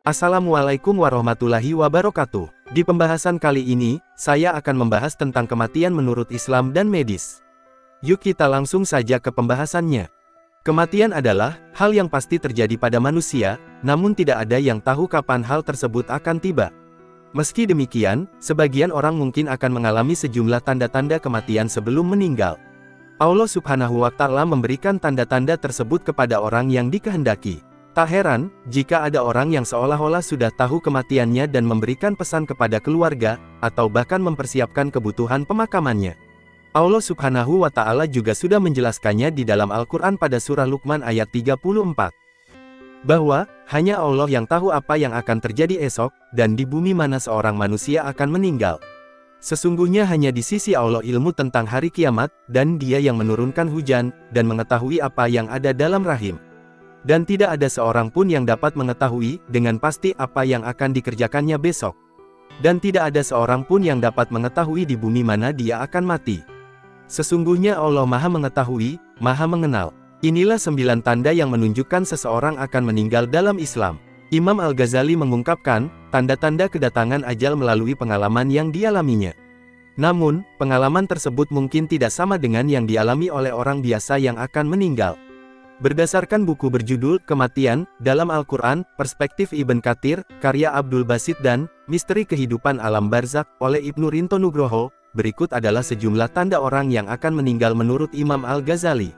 Assalamualaikum warahmatullahi wabarakatuh. Di pembahasan kali ini, saya akan membahas tentang kematian menurut Islam dan medis. Yuk kita langsung saja ke pembahasannya. Kematian adalah hal yang pasti terjadi pada manusia, namun tidak ada yang tahu kapan hal tersebut akan tiba. Meski demikian, sebagian orang mungkin akan mengalami sejumlah tanda-tanda kematian sebelum meninggal. Allah Subhanahu wa Ta'ala memberikan tanda-tanda tersebut kepada orang yang dikehendaki. Tak heran, jika ada orang yang seolah-olah sudah tahu kematiannya dan memberikan pesan kepada keluarga, atau bahkan mempersiapkan kebutuhan pemakamannya. Allah Subhanahu wa Ta'ala juga sudah menjelaskannya di dalam Al-Quran pada surah Luqman ayat 34. Bahwa, hanya Allah yang tahu apa yang akan terjadi esok, dan di bumi mana seorang manusia akan meninggal. Sesungguhnya hanya di sisi Allah ilmu tentang hari kiamat, dan Dia yang menurunkan hujan, dan mengetahui apa yang ada dalam rahim. Dan tidak ada seorang pun yang dapat mengetahui dengan pasti apa yang akan dikerjakannya besok. Dan tidak ada seorang pun yang dapat mengetahui di bumi mana dia akan mati. Sesungguhnya Allah Maha Mengetahui, Maha Mengenal. Inilah 9 tanda yang menunjukkan seseorang akan meninggal dalam Islam. Imam Al-Ghazali mengungkapkan, tanda-tanda kedatangan ajal melalui pengalaman yang dialaminya. Namun, pengalaman tersebut mungkin tidak sama dengan yang dialami oleh orang biasa yang akan meninggal. Berdasarkan buku berjudul Kematian dalam Al-Quran, Perspektif Ibn Katsir, karya Abdul Basit dan Misteri Kehidupan Alam Barzakh oleh Ibnu Rinto Nugroho, berikut adalah sejumlah tanda orang yang akan meninggal menurut Imam Al-Ghazali.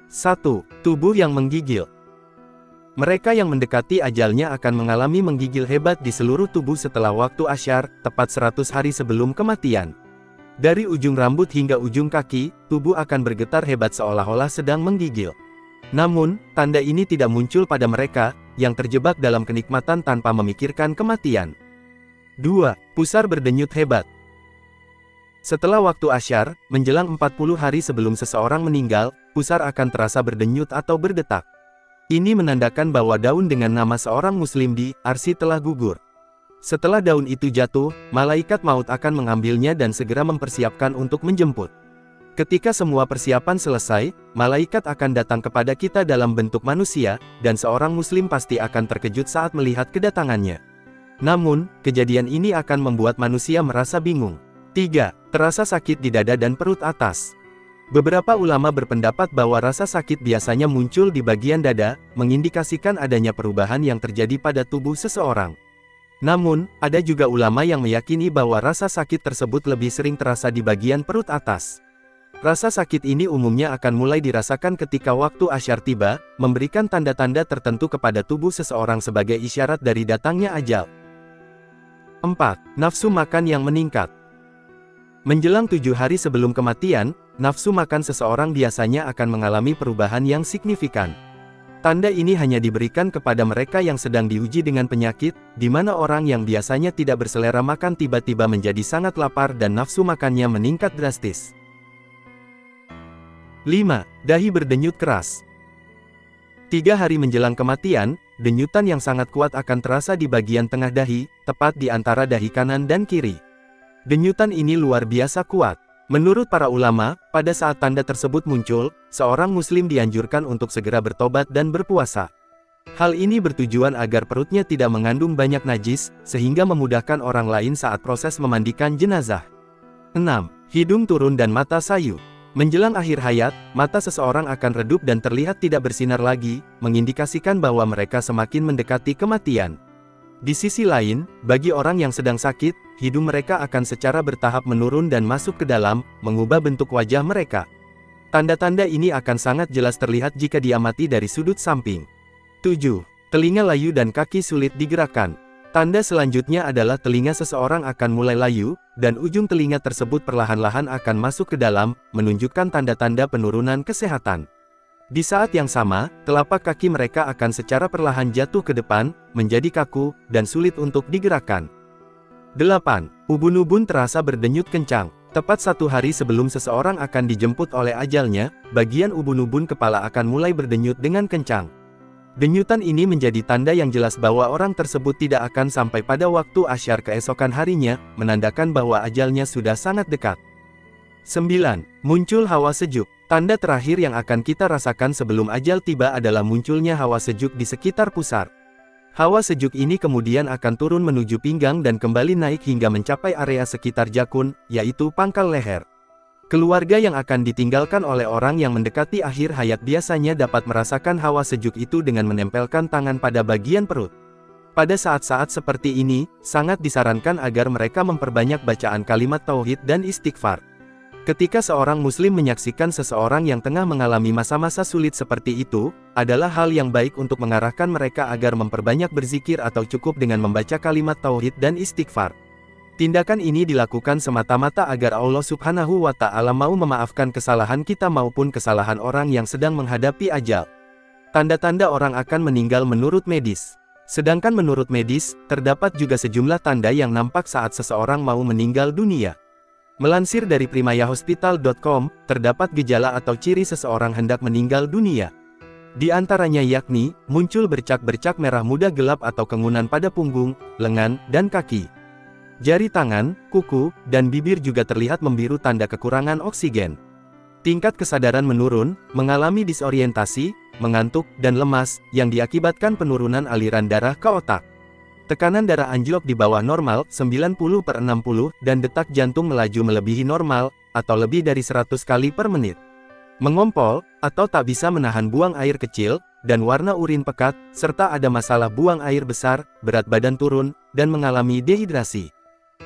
1. Tubuh yang menggigil. Mereka yang mendekati ajalnya akan mengalami menggigil hebat di seluruh tubuh setelah waktu asyar, tepat 100 hari sebelum kematian. Dari ujung rambut hingga ujung kaki, tubuh akan bergetar hebat seolah-olah sedang menggigil. Namun, tanda ini tidak muncul pada mereka, yang terjebak dalam kenikmatan tanpa memikirkan kematian. 2. Pusar berdenyut hebat. Setelah waktu asyar, menjelang 40 hari sebelum seseorang meninggal, pusar akan terasa berdenyut atau berdetak. Ini menandakan bahwa daun dengan nama seorang muslim di Arsy telah gugur. Setelah daun itu jatuh, malaikat maut akan mengambilnya dan segera mempersiapkan untuk menjemput. Ketika semua persiapan selesai, malaikat akan datang kepada kita dalam bentuk manusia, dan seorang muslim pasti akan terkejut saat melihat kedatangannya. Namun, kejadian ini akan membuat manusia merasa bingung. 3. Terasa sakit di dada dan perut atas. Beberapa ulama berpendapat bahwa rasa sakit biasanya muncul di bagian dada, mengindikasikan adanya perubahan yang terjadi pada tubuh seseorang. Namun, ada juga ulama yang meyakini bahwa rasa sakit tersebut lebih sering terasa di bagian perut atas. Rasa sakit ini umumnya akan mulai dirasakan ketika waktu asyar tiba, memberikan tanda-tanda tertentu kepada tubuh seseorang sebagai isyarat dari datangnya ajal. 4. Nafsu makan yang meningkat. Menjelang 7 hari sebelum kematian, nafsu makan seseorang biasanya akan mengalami perubahan yang signifikan. Tanda ini hanya diberikan kepada mereka yang sedang diuji dengan penyakit, di mana orang yang biasanya tidak berselera makan tiba-tiba menjadi sangat lapar dan nafsu makannya meningkat drastis. 5. Dahi berdenyut keras. 3 hari menjelang kematian, denyutan yang sangat kuat akan terasa di bagian tengah dahi, tepat di antara dahi kanan dan kiri. Denyutan ini luar biasa kuat. Menurut para ulama, pada saat tanda tersebut muncul, seorang muslim dianjurkan untuk segera bertobat dan berpuasa. Hal ini bertujuan agar perutnya tidak mengandung banyak najis, sehingga memudahkan orang lain saat proses memandikan jenazah. 6. Hidung turun dan mata sayu. Menjelang akhir hayat, mata seseorang akan redup dan terlihat tidak bersinar lagi, mengindikasikan bahwa mereka semakin mendekati kematian. Di sisi lain, bagi orang yang sedang sakit, hidung mereka akan secara bertahap menurun dan masuk ke dalam, mengubah bentuk wajah mereka. Tanda-tanda ini akan sangat jelas terlihat jika diamati dari sudut samping. 7. Telinga layu dan kaki sulit digerakkan. Tanda selanjutnya adalah telinga seseorang akan mulai layu, dan ujung telinga tersebut perlahan-lahan akan masuk ke dalam, menunjukkan tanda-tanda penurunan kesehatan. Di saat yang sama, telapak kaki mereka akan secara perlahan jatuh ke depan, menjadi kaku, dan sulit untuk digerakkan. 8. Ubun-ubun terasa berdenyut kencang. Tepat 1 hari sebelum seseorang akan dijemput oleh ajalnya, bagian ubun-ubun kepala akan mulai berdenyut dengan kencang. Denyutan ini menjadi tanda yang jelas bahwa orang tersebut tidak akan sampai pada waktu asyar keesokan harinya, menandakan bahwa ajalnya sudah sangat dekat. 9. Muncul hawa sejuk. Tanda terakhir yang akan kita rasakan sebelum ajal tiba adalah munculnya hawa sejuk di sekitar pusar. Hawa sejuk ini kemudian akan turun menuju pinggang dan kembali naik hingga mencapai area sekitar jakun, yaitu pangkal leher. Keluarga yang akan ditinggalkan oleh orang yang mendekati akhir hayat biasanya dapat merasakan hawa sejuk itu dengan menempelkan tangan pada bagian perut. Pada saat-saat seperti ini, sangat disarankan agar mereka memperbanyak bacaan kalimat tauhid dan istighfar. Ketika seorang muslim menyaksikan seseorang yang tengah mengalami masa-masa sulit seperti itu, adalah hal yang baik untuk mengarahkan mereka agar memperbanyak berzikir atau cukup dengan membaca kalimat tauhid dan istighfar. Tindakan ini dilakukan semata-mata agar Allah Subhanahu wa Ta'ala mau memaafkan kesalahan kita maupun kesalahan orang yang sedang menghadapi ajal. Tanda-tanda orang akan meninggal menurut medis. Sedangkan menurut medis, terdapat juga sejumlah tanda yang nampak saat seseorang mau meninggal dunia. Melansir dari primayahospital.com, terdapat gejala atau ciri seseorang hendak meninggal dunia. Di antaranya yakni, muncul bercak-bercak merah muda gelap atau kengunan pada punggung, lengan, dan kaki. Jari tangan, kuku, dan bibir juga terlihat membiru tanda kekurangan oksigen. Tingkat kesadaran menurun, mengalami disorientasi, mengantuk, dan lemas, yang diakibatkan penurunan aliran darah ke otak. Tekanan darah anjlok di bawah normal, 90/60, dan detak jantung melaju melebihi normal, atau lebih dari 100 kali per menit. Mengompol, atau tak bisa menahan buang air kecil, dan warna urin pekat, serta ada masalah buang air besar, berat badan turun, dan mengalami dehidrasi.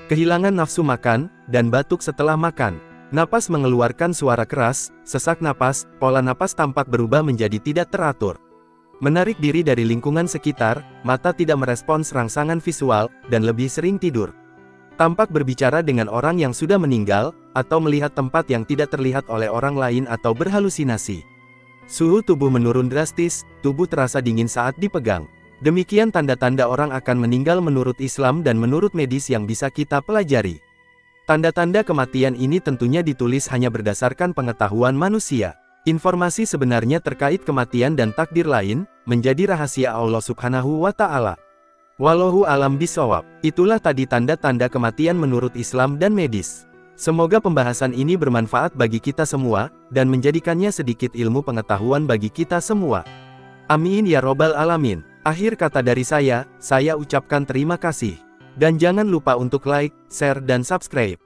Kehilangan nafsu makan, dan batuk setelah makan. Napas mengeluarkan suara keras, sesak napas, pola napas tampak berubah menjadi tidak teratur. Menarik diri dari lingkungan sekitar, mata tidak merespons rangsangan visual, dan lebih sering tidur. Tampak berbicara dengan orang yang sudah meninggal, atau melihat tempat yang tidak terlihat oleh orang lain atau berhalusinasi. Suhu tubuh menurun drastis, tubuh terasa dingin saat dipegang. Demikian tanda-tanda orang akan meninggal menurut Islam dan menurut medis yang bisa kita pelajari. Tanda-tanda kematian ini tentunya ditulis hanya berdasarkan pengetahuan manusia. Informasi sebenarnya terkait kematian dan takdir lain, menjadi rahasia Allah Subhanahu wa Ta'ala. Wallahu alam bishawab. Itulah tadi tanda-tanda kematian menurut Islam dan medis. Semoga pembahasan ini bermanfaat bagi kita semua, dan menjadikannya sedikit ilmu pengetahuan bagi kita semua. Amin ya robbal alamin. Akhir kata dari saya ucapkan terima kasih. Dan jangan lupa untuk like, share dan subscribe.